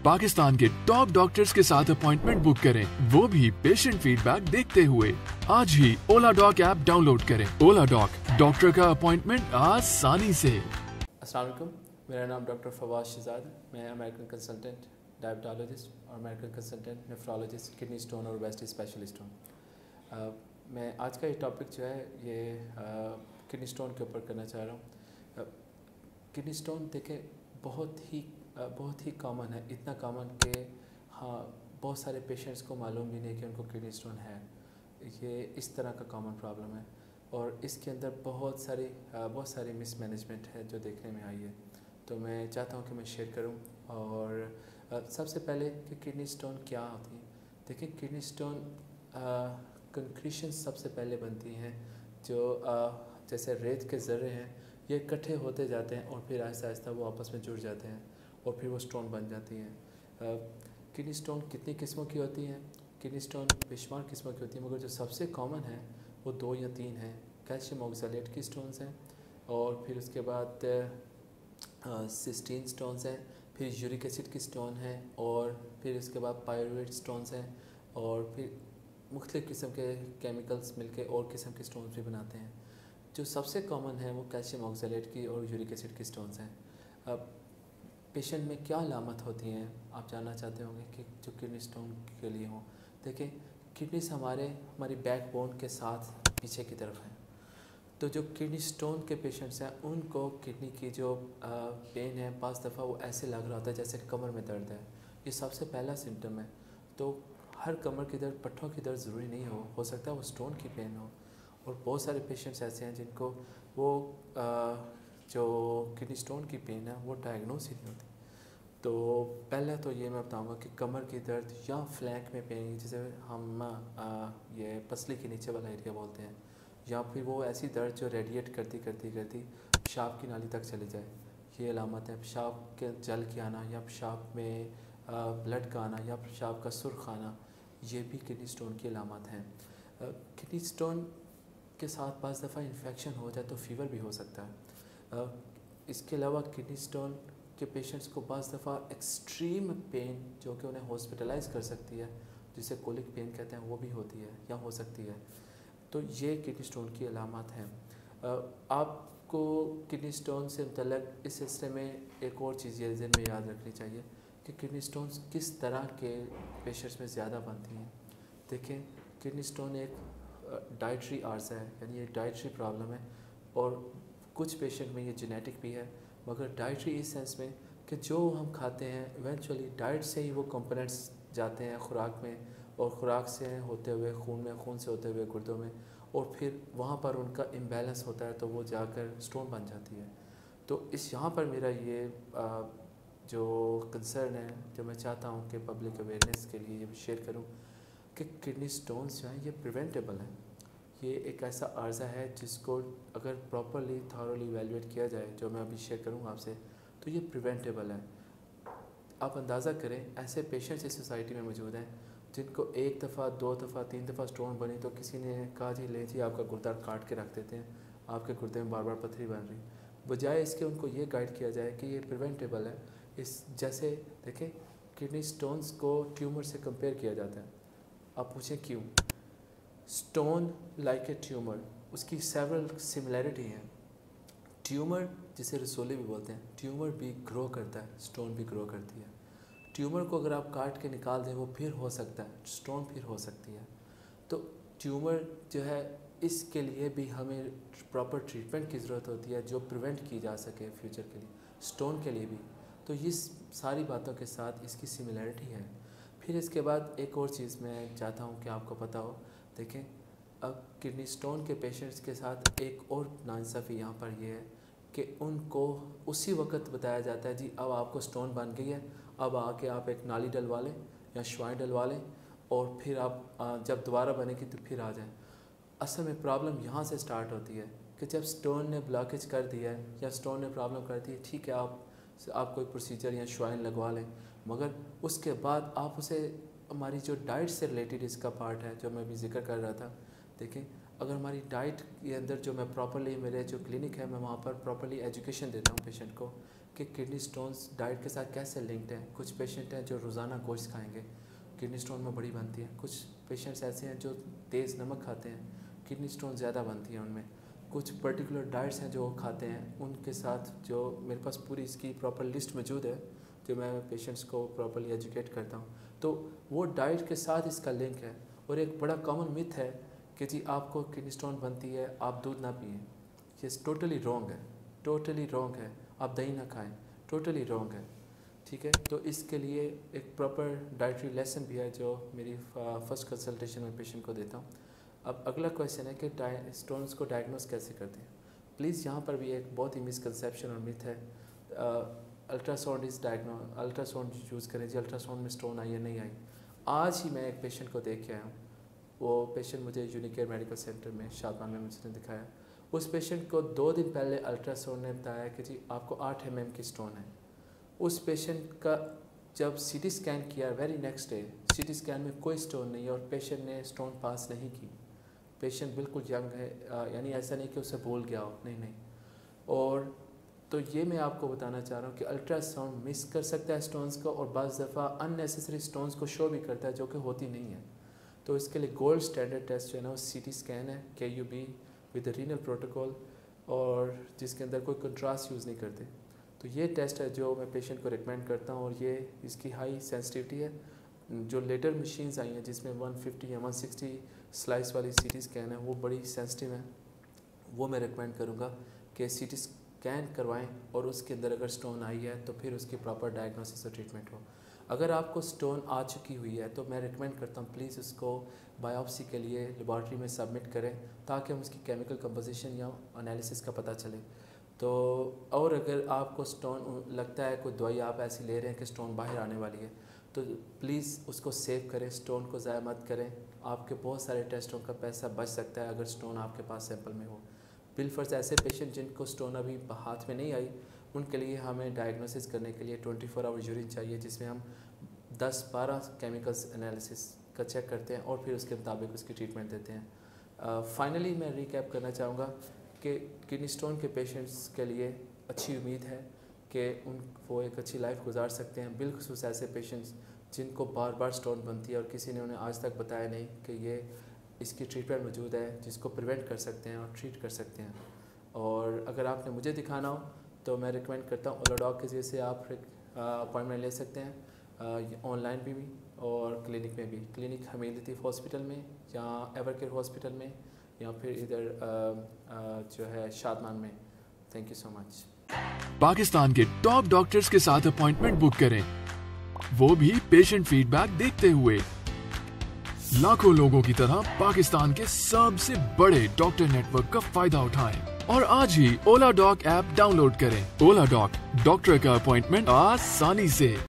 पाकिस्तान के top doctors के साथ अपॉइंटमेंट बुक करें, वो भी पेशेंट फीडबैक देखते हुए। आज ही ओला डॉक ऐप डाउनलोड करें। ओला डॉक, डॉक्टर का अपॉइंटमेंट आसानी से। अस्सलाम वालेकुम, मेरा नाम डॉक्टर फवाद शहजाद। मैं अमेरिकन कंसल्टेंट डायबिटोलॉजिस्ट और American consultant nephrologist, kidney stone और ओबेसिटी स्पेशलिस्ट हूँ। मैं आज का ये टॉपिक जो है ये किडनी स्टोन के ऊपर करना चाह रहा हूँ। किडनी स्टोन देखें बहुत ही कॉमन है, इतना कॉमन कि हाँ बहुत सारे पेशेंट्स को मालूम भी नहीं कि उनको किडनी स्टोन है। ये इस तरह का कॉमन प्रॉब्लम है और इसके अंदर बहुत सारी मिसमैनेजमेंट है जो देखने में आई है। तो मैं चाहता हूँ कि मैं शेयर करूँ। और सबसे पहले कि किडनी स्टोन क्या होती है। देखिए, किडनी स्टोन कंक्रीशन सबसे पहले बनती हैं जो जैसे रेत के ज़र्रे हैं, ये इकट्ठे होते जाते हैं और फिर आहिस्ता आहिस्ता वो आपस में जुड़ जाते हैं और फिर वो स्टोन बन जाती हैं। किडनी स्टोन कितनी किस्मों की होती हैं? किडनी स्टोन बेशुमार किस्मों की होती है, मगर जो सबसे कॉमन है वो 2 या 3 हैं। कैल्शियम ऑक्सलेट की स्टोन्स हैं और फिर उसके बाद सिस्टीन स्टोन्स हैं, फिर यूरिक एसिड की स्टोन है और फिर उसके बाद पायरुवेट स्टोन्स हैं और फिर मुख्तलिफ़ किस्म के केमिकल्स मिलके और किस्म के स्टोन्स भी बनाते हैं। जो सबसे कॉमन है वो कैल्शियम ऑक्सलेट की और यूरिक एसिड की स्टोन्स हैं। अब पेशेंट में क्या अलामत होती हैं, आप जानना चाहते होंगे कि जो किडनी स्टोन के लिए हों। देखिए, किडनीस हमारी बैकबोन के साथ पीछे की तरफ हैं। तो जो किडनी स्टोन के पेशेंट्स हैं उनको किडनी की जो पेन है, पास दफ़ा वो ऐसे लग रहा होता है जैसे कमर में दर्द है। ये सबसे पहला सिम्टम है। तो हर कमर की दर्द, पट्ठों की दर्द ज़रूरी नहीं हो सकता है वो स्टोन की पेन हो। और बहुत सारे पेशेंट्स ऐसे हैं जिनको वो जो किडनी स्टोन की पेन है वो डायग्नोस ही नहीं होती। तो पहले तो ये मैं बताऊंगा कि कमर की दर्द या फ्लैंक में पेन, जिसे हम ये पसली के नीचे वाला एरिया बोलते हैं, या फिर वो ऐसी दर्द जो रेडिएट करती पेशाब की नाली तक चली जाए, ये अलामत है। पेशाब के जल के आना या पेशाब में ब्लड का आना या पेशाब का सुर्ख आना, ये भी किडनी स्टोन की अलामत हैं। किडनी स्टोन के साथ पास दफ़ा इन्फेक्शन हो जाए तो फीवर भी हो सकता है। इसके अलावा किडनी स्टोन के पेशेंट्स को पास दफ़ा एक्सट्रीम पेन जो कि उन्हें हॉस्पिटलाइज कर सकती है, जिसे कोलिक पेन कहते हैं, वो भी होती है या हो सकती है। तो ये किडनी स्टोन की अलामत हैं। आपको किडनी स्टोन से मुतल्लिक़ इस सिलसिले में एक और चीज़ ये ज़हन में याद रखनी चाहिए कि किडनी स्टोन्स किस तरह के पेशेंट्स में ज़्यादा बनती हैं। देखें, किडनी स्टोन एक डाइटरी आर्ज़ा है, यानी ये डाइटरी प्रॉब्लम है और कुछ पेशेंट में ये जेनेटिक भी है। मगर डाइटरी इस सेंस में कि जो हम खाते हैं इवेंचुअली डाइट से ही वो कंपोनेंट्स जाते हैं खुराक में और खुराक से होते हुए खून में, खून से होते हुए गुर्दों में, और फिर वहाँ पर उनका इम्बैलेंस होता है तो वो जाकर स्टोन बन जाती है। तो यहाँ पर मेरा ये जो कंसर्न है, जो मैं चाहता हूँ कि पब्लिक अवेयरनेस के लिए ये शेयर करूँ कि किडनी स्टोन्स जो हैं ये प्रिवेंटेबल हैं। ये एक ऐसा आर्ज़ा है जिसको अगर प्रॉपरली थॉरोली इवैल्यूएट किया जाए, जो मैं अभी शेयर करूँगा आपसे, तो ये प्रिवेंटेबल है। आप अंदाज़ा करें, ऐसे पेशेंट्स इस सोसाइटी में मौजूद हैं जिनको 1 दफ़ा 2 दफ़ा 3 दफ़ा स्टोन बनी तो किसी ने कहा जी ले जी आपका गुर्दा काट के रख देते हैं, आपके गुर्दे में बार बार पथरी बन रही। बजाय इसके उनको ये गाइड किया जाए कि ये प्रिवेंटेबल है। इस जैसे देखें, किडनी स्टोन्स को ट्यूमर से कंपेयर किया जाता है। आप पूछें क्यों? स्टोन लाइक ए ट्यूमर, उसकी सेवरल सिमिलैरिटी हैं। ट्यूमर जिसे रसोली भी बोलते हैं, ट्यूमर भी ग्रो करता है, स्टोन भी ग्रो करती है। ट्यूमर को अगर आप काट के निकाल दें वो फिर हो सकता है, स्टोन फिर हो सकती है। तो ट्यूमर जो है इसके लिए भी हमें प्रॉपर ट्रीटमेंट की ज़रूरत होती है जो प्रिवेंट की जा सके फ्यूचर के लिए, स्टोन के लिए भी। तो इस सारी बातों के साथ इसकी सिमिलैरिटी है। फिर इसके बाद एक और चीज़ मैं चाहता हूँ कि आपको पता हो। देखें, अब किडनी स्टोन के पेशेंट्स के साथ एक और नाइंसाफ़ी यहाँ पर यह है कि उनको उसी वक्त बताया जाता है जी अब आपको स्टोन बन गई है, अब आके आप एक नाली डलवा लें या श्वाइन डलवा लें और फिर आप जब दोबारा बनेगी तो फिर आ जाएं। असल में प्रॉब्लम यहाँ से स्टार्ट होती है कि जब स्टोन ने ब्लॉकेज कर दिया है या स्टोन ने प्रॉब्लम कर दी है, ठीक है आप कोई प्रोसीजर या श्वाइन लगवा लें, मगर उसके बाद आप उसे, हमारी जो डाइट से रिलेटेड इसका पार्ट है जो मैं अभी जिक्र कर रहा था। देखें, अगर हमारी डाइट के अंदर जो मैं प्रॉपरली, मेरे जो क्लिनिक है मैं वहाँ पर प्रॉपरली एजुकेशन देता हूँ पेशेंट को कि किडनी स्टोन्स डाइट के साथ कैसे लिंक्ड हैं। कुछ पेशेंट हैं जो रोज़ाना गोश्त खाएंगे, किडनी स्टोन में बड़ी बनती है। कुछ पेशेंट्स ऐसे हैं जो तेज़ नमक खाते हैं, किडनी स्टोन ज़्यादा बनती है उनमें। कुछ पर्टिकुलर डाइट्स हैं जो खाते हैं, उनके साथ जो मेरे पास पूरी इसकी प्रॉपर लिस्ट मौजूद है जो मैं पेशेंट्स को प्रॉपर्ली एजुकेट करता हूँ। तो वो डाइट के साथ इसका लिंक है। और एक बड़ा कॉमन मिथ है कि जी आपको किडनी स्टोन बनती है आप दूध ना पिएं, ये टोटली रॉन्ग है, टोटली रॉन्ग है। आप दही ना खाएं, टोटली रॉन्ग है, ठीक है। तो इसके लिए एक प्रॉपर डाइटरी लेसन भी है जो मेरी फर्स्ट कंसल्टेशन में पेशेंट को देता हूँ। अब अगला क्वेश्चन है कि स्टोन्स को डायग्नोस कैसे करते हैं। प्लीज़ यहाँ पर भी एक बहुत ही मिसकंसेप्शन और मिथ है। अल्ट्रासाउंड अल्ट्रासाउंड यूज़ करें जी, अल्ट्रासाउंड में स्टोन आई या नहीं आई। आज ही मैं एक पेशेंट को देख के आया हूँ। वो पेशेंट मुझे यूनिकेयर मेडिकल सेंटर में शादमान में मुझे दिखाया। उस पेशेंट को 2 दिन पहले अल्ट्रासाउंड ने बताया कि जी आपको 8 mm की स्टोन है। उस पेशेंट का जब सीटी स्कैन किया very next day, CT scan में कोई स्टोन नहीं है और पेशेंट ने स्टोन पास नहीं की। पेशेंट बिल्कुल यंग है, यानी ऐसा नहीं कि उसे भूल गया हो, नहीं। और तो ये मैं आपको बताना चाह रहा हूँ कि अल्ट्रासाउंड मिस कर सकता है स्टोन्स को और बाज़ दफ़ा अननेसेसरी स्टोन्स को शो भी करता है जो कि होती नहीं है। तो इसके लिए गोल्ड स्टैंडर्ड टेस्ट जो है ना वो सीटी स्कैन है, KUB विद रीनल प्रोटोकॉल, और जिसके अंदर कोई कंट्रास्ट यूज़ नहीं करते। तो ये टेस्ट है जो मैं पेशेंट को रिकमेंड करता हूँ और ये इसकी हाई सेंसिटिविटी है। जो लेटर मशीन्स आई हैं जिसमें 150 या 160 स्लाइस वाली सीटी स्कैन है वो बड़ी सेंसिटिव है, वो मैं रिकमेंड करूँगा कि सीटी स्कैन करवाएं और उसके अंदर अगर स्टोन आई है तो फिर उसकी प्रॉपर डायग्नोसिस और ट्रीटमेंट हो। अगर आपको स्टोन आ चुकी हुई है तो मैं रिकमेंड करता हूँ प्लीज़ उसको बायोप्सी के लिए लेबॉर्ट्री में सबमिट करें ताकि हम उसकी केमिकल कंपोजिशन या एनालिसिस का पता चले। तो और अगर आपको स्टोन लगता है कोई दवाई आप ऐसी ले रहे हैं कि स्टोन बाहर आने वाली है तो प्लीज़ उसको सेव करें, स्टोन को ज़ाया मत करें। आपके बहुत सारे टेस्टों का पैसा बच सकता है अगर स्टोन आपके पास सैंपल में हो। बिलफर्ज ऐसे पेशेंट जिनको स्टोन अभी हाथ में नहीं आई उनके लिए हमें डायग्नोसिस करने के लिए 24 आवर यूरिन चाहिए जिसमें हम 10-12 केमिकल्स एनालिसिस का चेक करते हैं और फिर उसके मुताबिक उसकी ट्रीटमेंट देते हैं। फाइनली मैं रिकैप करना चाहूँगा कि किडनी स्टोन के पेशेंट्स के लिए अच्छी उम्मीद है कि वो एक अच्छी लाइफ गुजार सकते हैं, बिलखुसूस ऐसे पेशेंट्स जिनको बार बार स्टोन बनती है और किसी ने उन्हें आज तक बताया नहीं कि ये इसकी ट्रीटमेंट मौजूद है जिसको प्रिवेंट कर सकते हैं और ट्रीट कर सकते हैं। और अगर आपने मुझे दिखाना हो तो मैं रिकमेंड करता हूँ ओलाडॉग के जरिए से आप अपॉइंटमेंट ले सकते हैं, ऑनलाइन भी और क्लिनिक में भी। क्लिनिक हमीद लतीफ़ हॉस्पिटल में या एवरकेयर हॉस्पिटल में या फिर इधर जो है शादमान में। Thank you so much. Pakistan के टॉप डॉक्टर्स के साथ अपॉइंटमेंट बुक करें, वो भी पेशेंट फीडबैक देखते हुए। लाखों लोगों की तरह पाकिस्तान के सबसे बड़े डॉक्टर नेटवर्क का फायदा उठाएं और आज ही ओला डॉक ऐप डाउनलोड करें। ओला डॉक, डॉक्टर का अपॉइंटमेंट आसानी से।